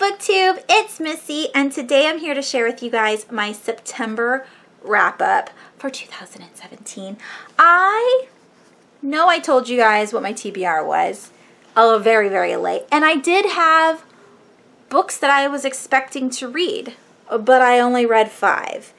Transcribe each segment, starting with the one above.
BookTube, it's Missy, and today I'm here to share with you guys my September wrap-up for 2017. I know I told you guys what my TBR was very late, and I did have books that I was expecting to read, but I only read 5.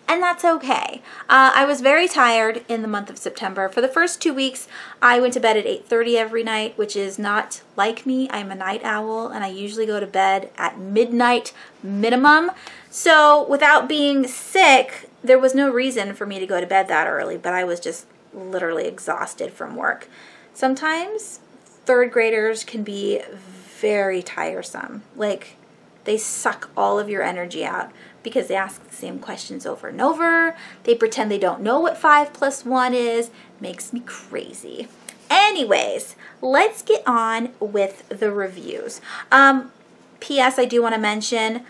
And that's okay. I was very tired in the month of September. For the first 2 weeks, I went to bed at 8:30 every night, which is not like me. I'm a night owl, and I usually go to bed at midnight minimum. So without being sick, there was no reason for me to go to bed that early, but I was just literally exhausted from work. Sometimes third graders can be very tiresome. Like, they suck all of your energy out because they ask the same questions over and over. They pretend they don't know what 5 + 1 is. Makes me crazy. Anyways, let's get on with the reviews. P.S. I do want to mention,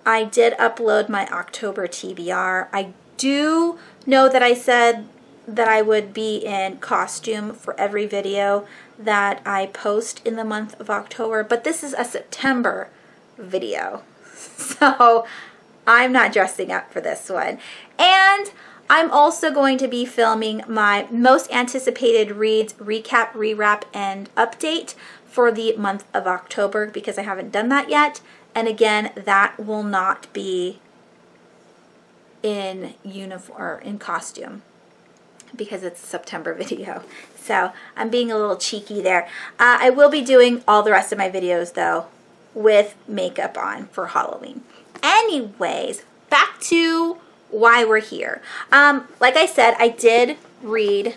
I did upload my October TBR. I do know that I said that I would be in costume for every video that I post in the month of October, but this is a September video. So I'm not dressing up for this one. And I'm also going to be filming my most anticipated reads recap, rewrap, and update for the month of October because I haven't done that yet. And again, that will not be in uniform or in costume because it's a September video. So I'm being a little cheeky there. I will be doing all the rest of my videos though with makeup on for Halloween. Anyways, back to why we're here. Like I said, I did read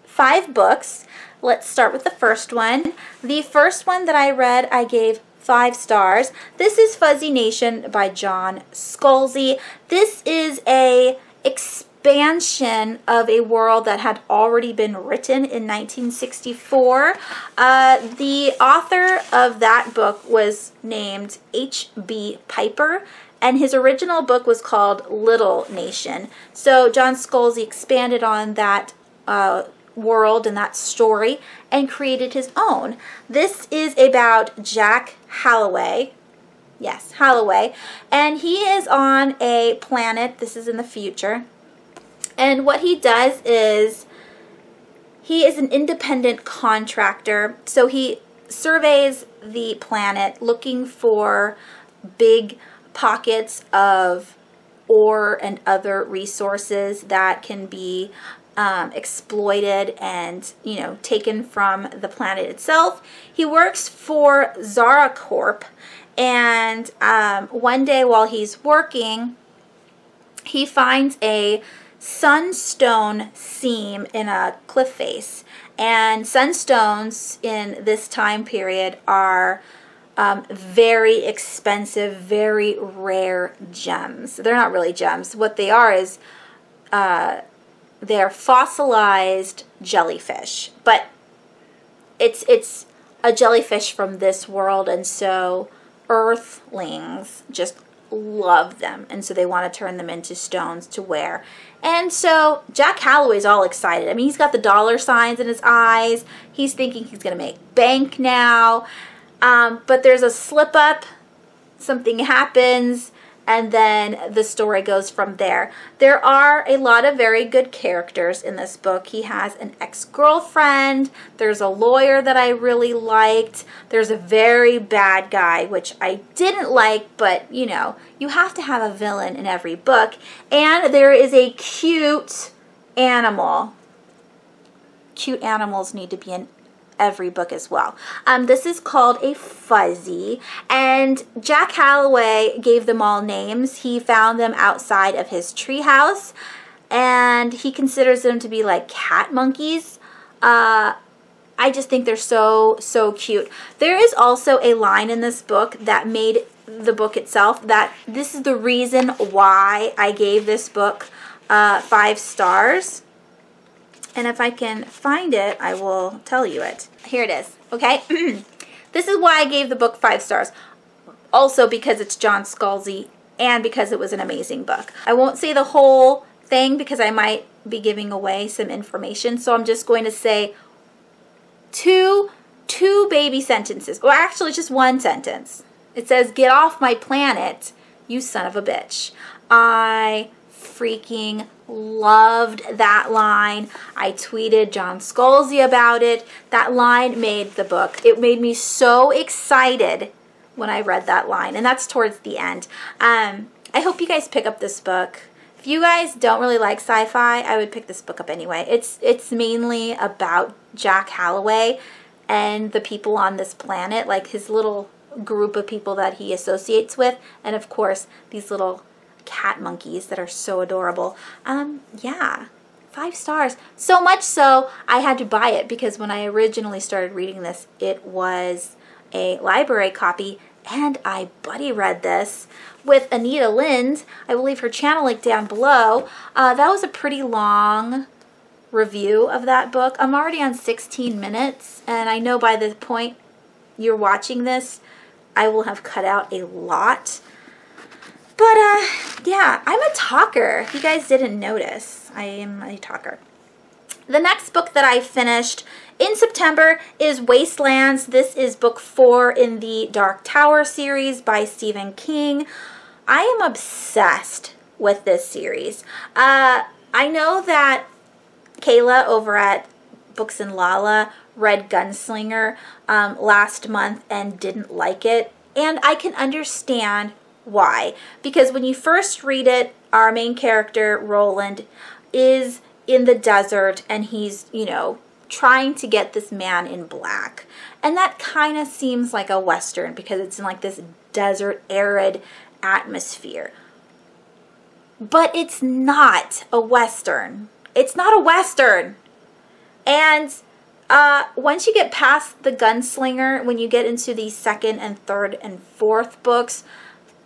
5 books. Let's start with the first one. The first one that I read, I gave 5 stars. This is Fuzzy Nation by John Scalzi. This is a expansion of a world that had already been written in 1964. The author of that book was named H.B. Piper, and his original book was called Little Nation. So John Scalzi expanded on that world and that story and created his own. This is about Jack Halloway. Yes, Halloway. And he is on a planet. This is in the future. And what he does is he is an independent contractor. So he surveys the planet looking for big pockets of ore and other resources that can be exploited and, you know, taken from the planet itself. He works for Zara Corp, and one day while he's working, he finds a sunstone seam in a cliff face, and sunstones in this time period are very expensive, very rare gems. They're not really gems. What they are is they're fossilized jellyfish, but it's a jellyfish from this world, and so Earthlings just love them, and so they want to turn them into stones to wear. And so Jack Halloway's all excited. I mean, he's got the dollar signs in his eyes. He's thinking he's going to make bank now. But there's a slip up, something happens, and then the story goes from there. There are a lot of very good characters in this book. He has an ex-girlfriend. There's a lawyer that I really liked. There's a very bad guy, which I didn't like, but you know, you have to have a villain in every book. And there is a cute animal. Cute animals need to be in every book as well. This is called a Fuzzy, and Jack Halloway gave them all names. He found them outside of his treehouse, and he considers them to be like cat monkeys. I just think they're so cute. There is also a line in this book that made the book itself that this is the reason why I gave this book 5 stars. And if I can find it, I will tell you it. Here it is, okay? This is why I gave the book 5 stars. Also because it's John Scalzi and because it was an amazing book. I won't say the whole thing because I might be giving away some information. So I'm just going to say two baby sentences. Or actually just one sentence. It says, "Get off my planet, you son of a bitch." I freaking loved that line. I tweeted John Scalzi about it. That line made the book. It made me so excited when I read that line, and that's towards the end. I hope you guys pick up this book. If you guys don't really like sci-fi, I would pick this book up anyway. It's mainly about Jack Halloway and the people on this planet, like his little group of people that he associates with, and of course these little cat monkeys that are so adorable. Yeah, 5 stars. So much so I had to buy it, because when I originally started reading this, it was a library copy, and I buddy read this with Anita Lind. I will leave her channel link down below. That was a pretty long review of that book. I'm already on 16 minutes, and I know by the point you're watching this, I will have cut out a lot. But yeah, I'm a talker. If you guys didn't notice, I am a talker. The next book that I finished in September is Wastelands. This is book 4 in the Dark Tower series by Stephen King. I am obsessed with this series. I know that Kayla over at Books and Lala read Gunslinger last month and didn't like it, and I can understand why. Because when you first read it, our main character, Roland, is in the desert, and he's, you know, trying to get this man in black. And that kind of seems like a Western, because it's in like this desert, arid atmosphere. But it's not a Western. It's not a Western. And once you get past the Gunslinger, when you get into the 2nd and 3rd and 4th books,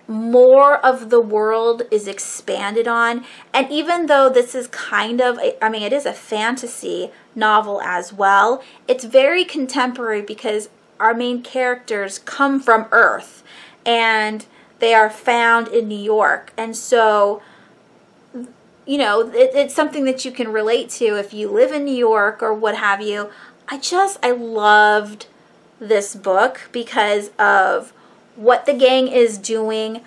more of the world is expanded on. And even though this is kind of, I mean, it is a fantasy novel as well, it's very contemporary, because our main characters come from Earth and they are found in New York. And so, you know, it's something that you can relate to if you live in New York or what have you. I loved this book because of what the gang is doing,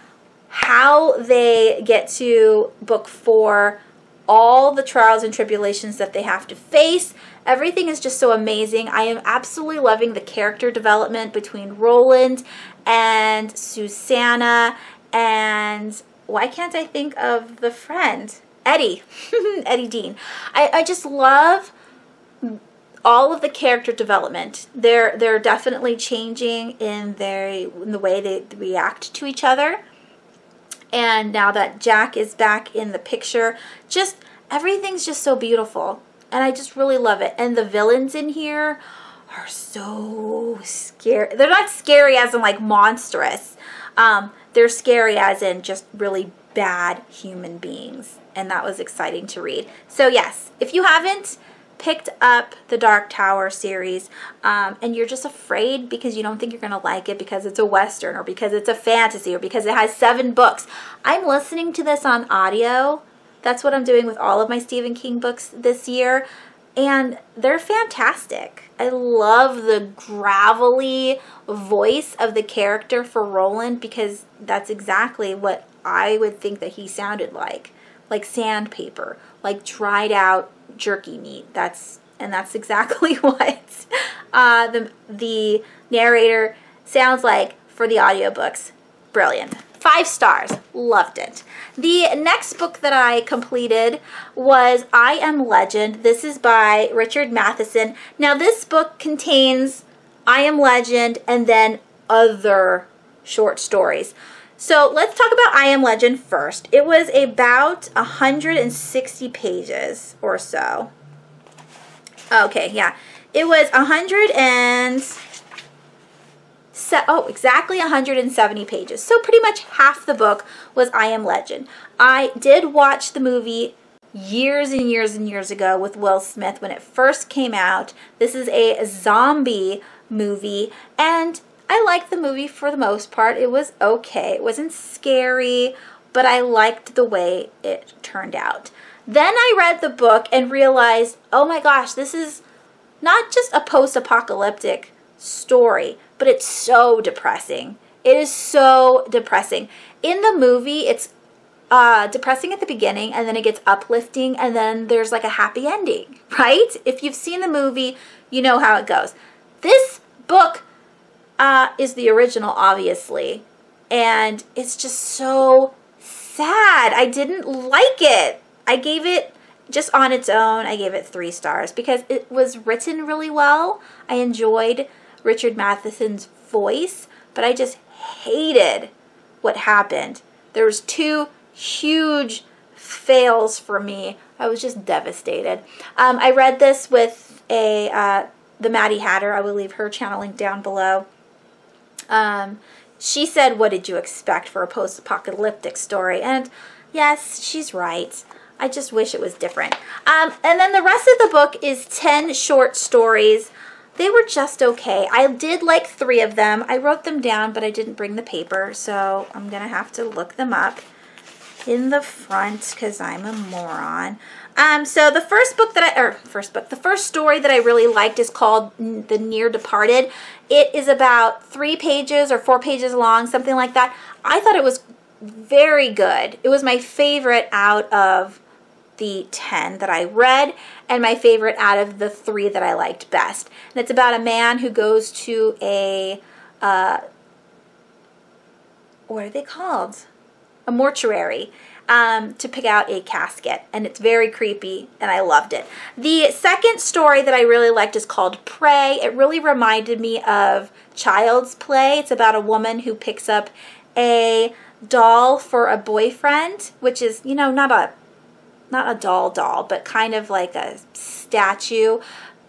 how they get to book 4, all the trials and tribulations that they have to face. Everything is just so amazing. I am absolutely loving the character development between Roland and Susanna, and why can't I think of the friend? Eddie. Eddie Dean. I just love all of the character development. They're definitely changing in the way they react to each other. And now that Jack is back in the picture, just everything's just so beautiful. And I just really love it. And the villains in here are so scary. They're not scary as in like monstrous. They're scary as in just really bad human beings. And that was exciting to read. So yes, if you haven't picked up the Dark Tower series, and you're just afraid because you don't think you're going to like it because it's a Western, or because it's a fantasy, or because it has 7 books. I'm listening to this on audio. That's what I'm doing with all of my Stephen King books this year, and they're fantastic. I love the gravelly voice of the character for Roland, because that's exactly what I would think that he sounded like sandpaper, like dried out jerky meat. That's exactly what the narrator sounds like for the audiobooks. Brilliant. 5 stars. Loved it. The next book that I completed was I Am Legend. This is by Richard Matheson. Now this book contains I Am Legend and then other short stories. So let's talk about I Am Legend first. It was about 160 pages or so. Okay, yeah. It was exactly 170 pages. So pretty much half the book was I Am Legend. I did watch the movie years and years and years ago with Will Smith when it first came out. This is a zombie movie, and I liked the movie for the most part. It was okay. It wasn't scary, but I liked the way it turned out. Then I read the book and realized, oh my gosh, this is not just a post-apocalyptic story, but it's so depressing. It is so depressing. In the movie, it's depressing at the beginning, and then it gets uplifting, and then there's like a happy ending, right? If you've seen the movie, you know how it goes. This book is the original, obviously, and it's just so sad. I didn't like it. I gave it, just on its own, I gave it 3 stars because it was written really well. I enjoyed Richard Matheson's voice, but I just hated what happened. There was 2 huge fails for me. I was just devastated. I read this with the Maddie Hatter. I will leave her channel link down below. She said, what did you expect for a post-apocalyptic story? And yes, she's right. I just wish it was different. And then the rest of the book is 10 short stories. They were just okay. I did like 3 of them. I wrote them down, but I didn't bring the paper, so I'm going to have to look them up in the front because I'm a moron. So the first story that I really liked is called The Near Departed. It is about 3 pages or 4 pages long, something like that. I thought it was very good. It was my favorite out of the 10 that I read, and my favorite out of the 3 that I liked best. And it's about a man who goes to a, what are they called? A mortuary, to pick out a casket, and it's very creepy, and I loved it. The second story that I really liked is called Prey. It really reminded me of Child's Play. It's about a woman who picks up a doll for a boyfriend, which is, you know, not a doll, but kind of like a statue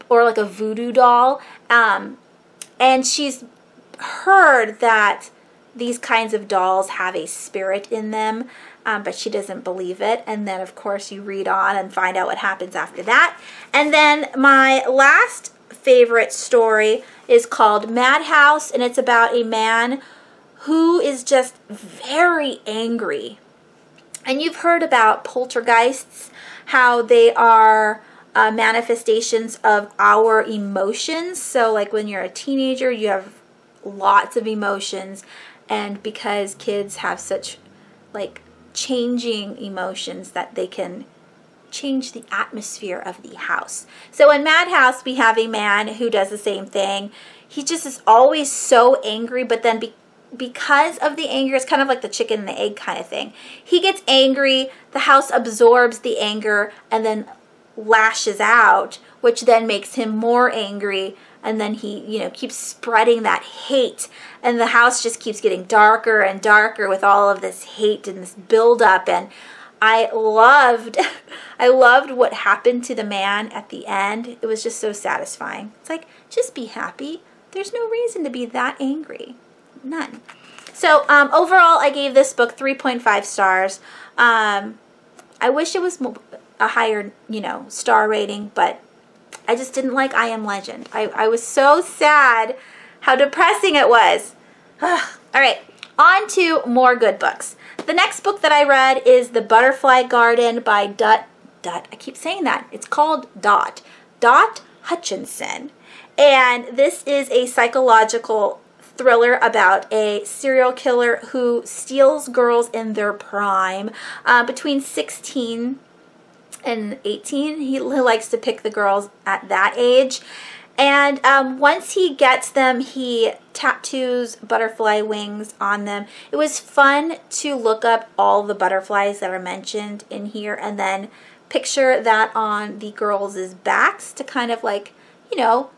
or like a voodoo doll. And she's heard that these kinds of dolls have a spirit in them, but she doesn't believe it. And then, of course, you read on and find out what happens after that. And then my last favorite story is called Madhouse, and it's about a man who is just very angry. And you've heard about poltergeists, how they are manifestations of our emotions. So like when you're a teenager, you have lots of emotions, and because kids have such like changing emotions that they can change the atmosphere of the house. So in Madhouse, we have a man who does the same thing. He just is always so angry, but then because of the anger, it's kind of like the chicken and the egg kind of thing. He gets angry, the house absorbs the anger and then lashes out, which then makes him more angry, and then he, you know, keeps spreading that hate, and the house just keeps getting darker and darker with all of this hate and this buildup. And I loved what happened to the man at the end. It was just so satisfying. It's like, just be happy. There's no reason to be that angry. None. So overall, I gave this book 3.5 stars. I wish it was a higher, you know, star rating, but I just didn't like I Am Legend. I was so sad how depressing it was. All right, on to more good books. The next book that I read is The Butterfly Garden by I keep saying that. It's called Dot Hutchinson. And this is a psychological thriller about a serial killer who steals girls in their prime, between 16 and 18. He likes to pick the girls at that age. And once he gets them, he tattoos butterfly wings on them. It was fun to look up all the butterflies that are mentioned in here and then picture that on the girls' backs to kind of like, you know,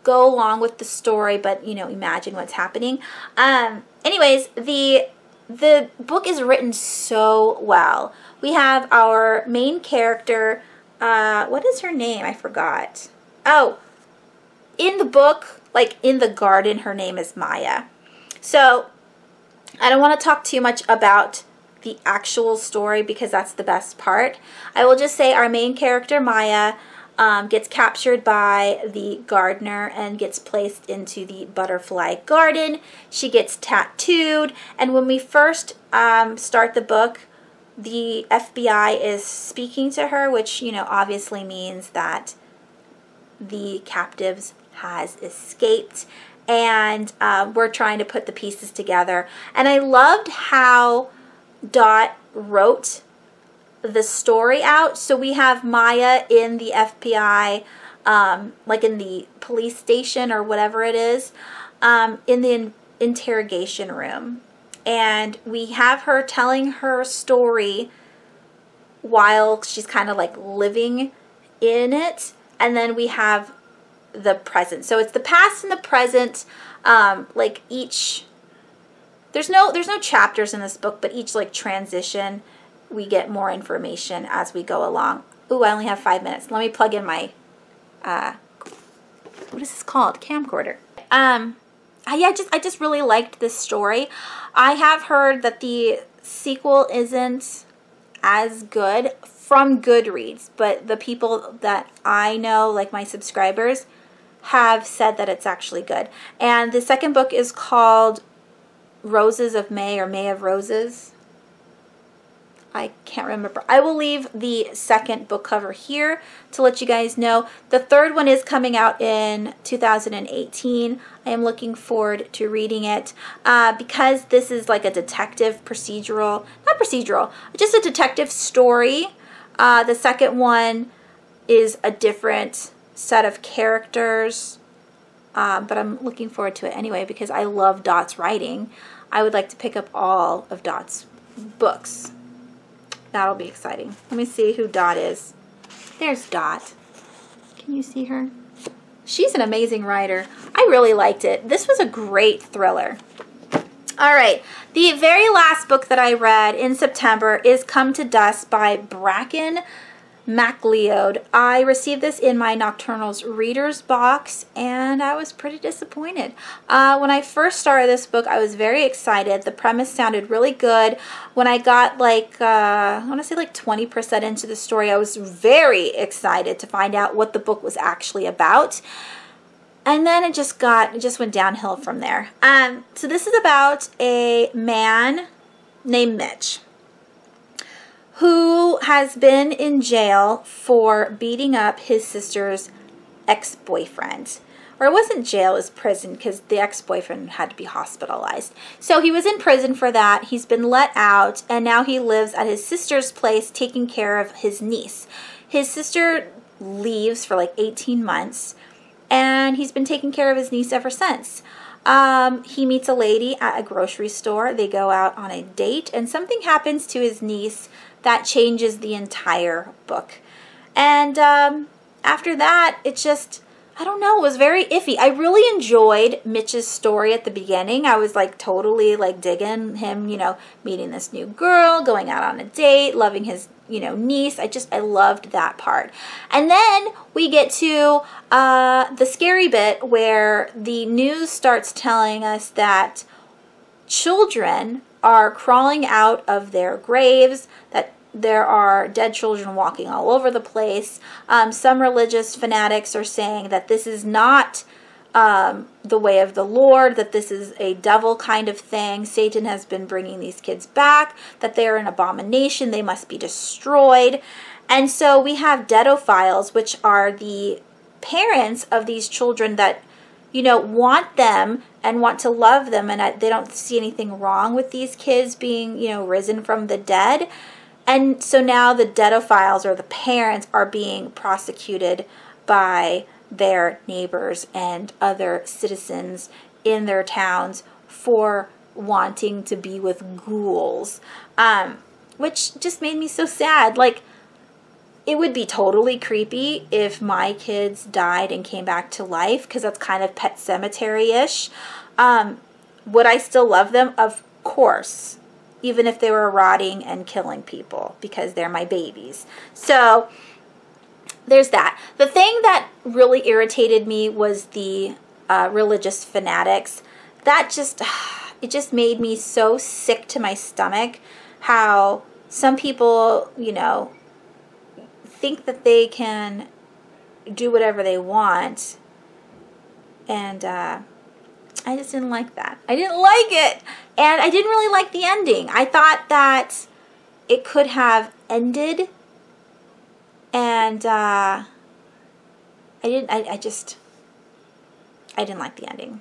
go along with the story, but, you know, imagine what's happening. Anyways, the book is written so well. We have our main character, what is her name? I forgot. Oh, in the book, like in the garden, her name is Maya. So I don't want to talk too much about the actual story because that's the best part. I will just say our main character, Maya, gets captured by the gardener and gets placed into the butterfly garden. She gets tattooed, and when we first start the book, the FBI is speaking to her, which, you know, obviously means that the captives has escaped, and we're trying to put the pieces together. And I loved how Dot wrote the story out. So we have Maya in the FBI, like in the police station or whatever it is, in the interrogation room. And we have her telling her story while she's kind of like living in it. And then we have the present. So it's the past and the present, like each, there's no chapters in this book, but each like transition, we get more information as we go along. Ooh, I only have 5 minutes. Let me plug in my, what is this called? Camcorder. I just really liked this story. I have heard that the sequel isn't as good from Goodreads, but the people that I know, like my subscribers, have said that it's actually good. And the second book is called Roses of May, or May of Roses. I can't remember. I will leave the second book cover here to let you guys know. The third one is coming out in 2018. I am looking forward to reading it because this is like a detective procedural, not procedural, just a detective story. The second one is a different set of characters, but I'm looking forward to it anyway because I love Dot's writing. I would like to pick up all of Dot's books. That'll be exciting. Let me see who Dot is. There's Dot. Can you see her? She's an amazing writer. I really liked it. This was a great thriller. All right. The very last book that I read in September is Come to Dusk by Bracken MacLeod. I received this in my Nocturnals readers box and I was pretty disappointed. When I first started this book, I was very excited. The premise sounded really good. When I got like, I want to say like 20% into the story, I was very excited to find out what the book was actually about. And then it just went downhill from there. So this is about a man named Mitch, who has been in jail for beating up his sister's ex-boyfriend. Or it wasn't jail, it was prison, because the ex-boyfriend had to be hospitalized. So he was in prison for that. He's been let out, and now he lives at his sister's place taking care of his niece. His sister leaves for like 18 months, and he's been taking care of his niece ever since. He meets a lady at a grocery store. They go out on a date, and something happens to his niece that changes the entire book. And after that, it just, I don't know, it was very iffy. I really enjoyed Mitch's story at the beginning. I was like totally like digging him, you know, meeting this new girl, going out on a date, loving his, you know, niece. I loved that part. And then we get to the scary bit where the news starts telling us that children are crawling out of their graves, that there are dead children walking all over the place. Some religious fanatics are saying that this is not the way of the Lord, that this is a devil kind of thing. Satan has been bringing these kids back, that they are an abomination, they must be destroyed. And so we have pedophiles, which are the parents of these children that, you know, want them and want to love them, and they don't see anything wrong with these kids being, you know, risen from the dead. And so now the pedophiles, or the parents, are being prosecuted by their neighbors and other citizens in their towns for wanting to be with ghouls, which just made me so sad. Like, it would be totally creepy if my kids died and came back to life, because that's kind of Pet Sematary-ish. Would I still love them? Of course, even if they were rotting and killing people, because they're my babies. So there's that. The thing that really irritated me was the religious fanatics. That just, it just made me so sick to my stomach, how some people, you know, think that they can do whatever they want, and I just didn't like that. I didn't like it, and I didn't really like the ending. I thought that it could have ended, and I didn't like the ending.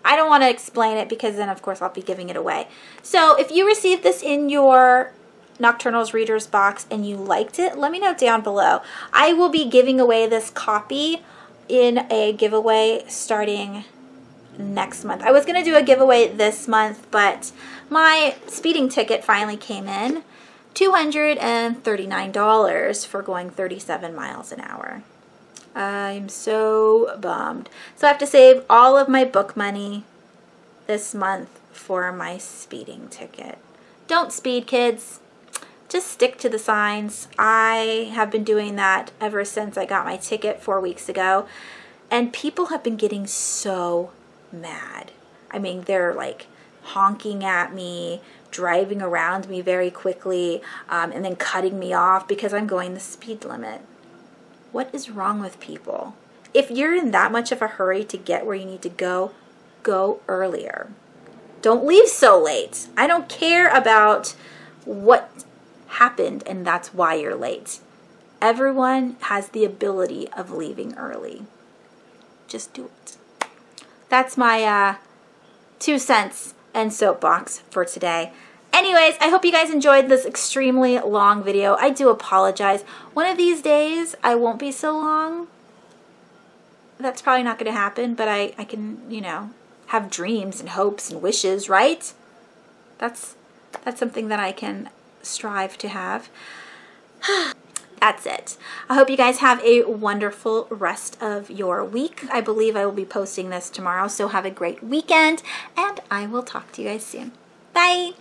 I don't want to explain it because then, of course, I'll be giving it away. So if you received this in your Nocturnals Readers box and you liked it, let me know down below. I will be giving away this copy in a giveaway starting next month. I was going to do a giveaway this month, but my speeding ticket finally came in. $239 for going 37 miles an hour. I'm so bummed. So I have to save all of my book money this month for my speeding ticket. Don't speed, kids. Just stick to the signs. I have been doing that ever since I got my ticket 4 weeks ago. And people have been getting so mad. I mean, they're like honking at me, driving around me very quickly, and then cutting me off because I'm going the speed limit. What is wrong with people? If you're in that much of a hurry to get where you need to go, go earlier. Don't leave so late. I don't care about what happened and that's why you're late. Everyone has the ability of leaving early. Just do it. That's my 2 cents and soapbox for today. Anyways, I hope you guys enjoyed this extremely long video. I do apologize. One of these days, I won't be so long. That's probably not going to happen, but I can, you know, have dreams and hopes and wishes, right? That's something that I can strive to have. That's it. I hope you guys have a wonderful rest of your week. I believe I will be posting this tomorrow, so have a great weekend, and I will talk to you guys soon. Bye!